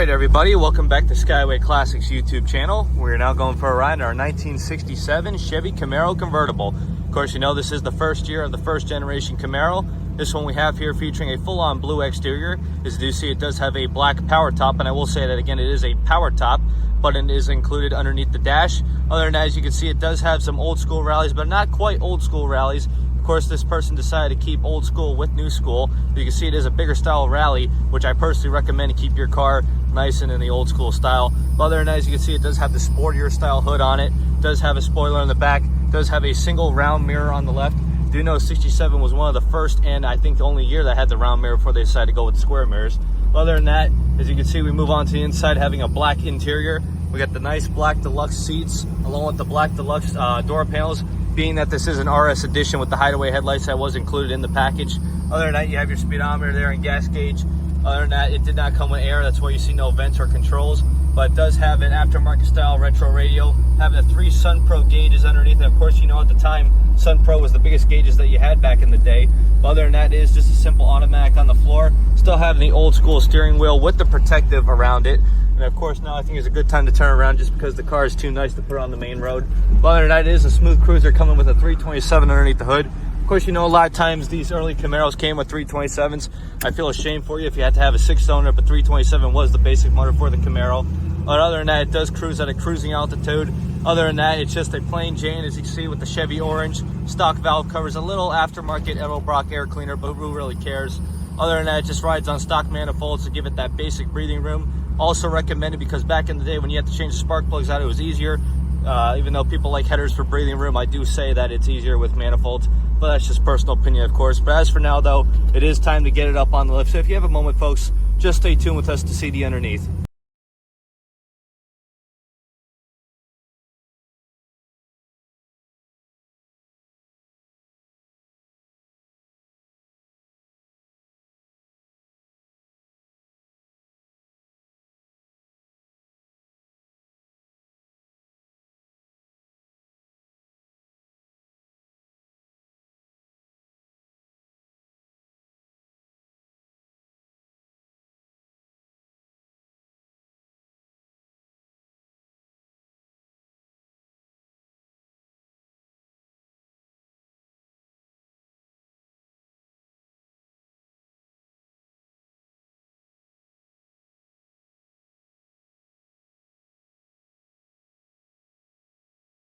Alright everybody, welcome back to Skyway Classics YouTube channel. We're now going for a ride in our 1967 Chevy Camaro Convertible. Of course, you know this is the first year of the first generation Camaro. This one we have here featuring a full-on blue exterior. As you do see, it does have a black power top, and I will say that again, it is a power top, but it is included underneath the dash. Other than that, as you can see, it does have some old school rallies, but not quite old school rallies. Of course, this person decided to keep old school with new school. You can see it is a bigger style rally, which I personally recommend to keep your car nice and in the old school style. But other than that, as you can see, it does have the sportier style hood on it. Does have a spoiler in the back. Does have a single round mirror on the left. Do know 67 was one of the first and I think the only year that had the round mirror before they decided to go with the square mirrors. But other than that, as you can see, we move on to the inside having a black interior. We got the nice black deluxe seats along with the black deluxe door panels. Being that this is an RS edition with the hideaway headlights that was included in the package. Other than that, you have your speedometer there and gas gauge. Other than that, it did not come with air. That's why you see no vents or controls. But it does have an aftermarket style retro radio. Having the 3 Sun Pro gauges underneath. And of course, you know at the time, Sun Pro was the biggest gauges that you had back in the day. But other than that, it is just a simple automatic on the floor. Still having the old school steering wheel with the protective around it. And of course, now I think is a good time to turn around just because the car is too nice to put on the main road. But other than that, it is a smooth cruiser coming with a 327 underneath the hood. Of course, you know a lot of times these early Camaros came with 327s. I feel ashamed for you if you had to have a 6-cylinder, but 327 was the basic motor for the Camaro. But other than that, it does cruise at a cruising altitude. Other than that, it's just a plain Jane, as you can see, with the Chevy orange. Stock valve covers, a little aftermarket Edelbrock air cleaner, but who really cares? Other than that, it just rides on stock manifolds to give it that basic breathing room. Also recommended because back in the day when you had to change the spark plugs out, it was easier. Even though people like headers for breathing room, I do say that it's easier with manifolds. But that's just personal opinion, of course. But as for now, though, it is time to get it up on the lift. So if you have a moment, folks, just stay tuned with us to see the underneath.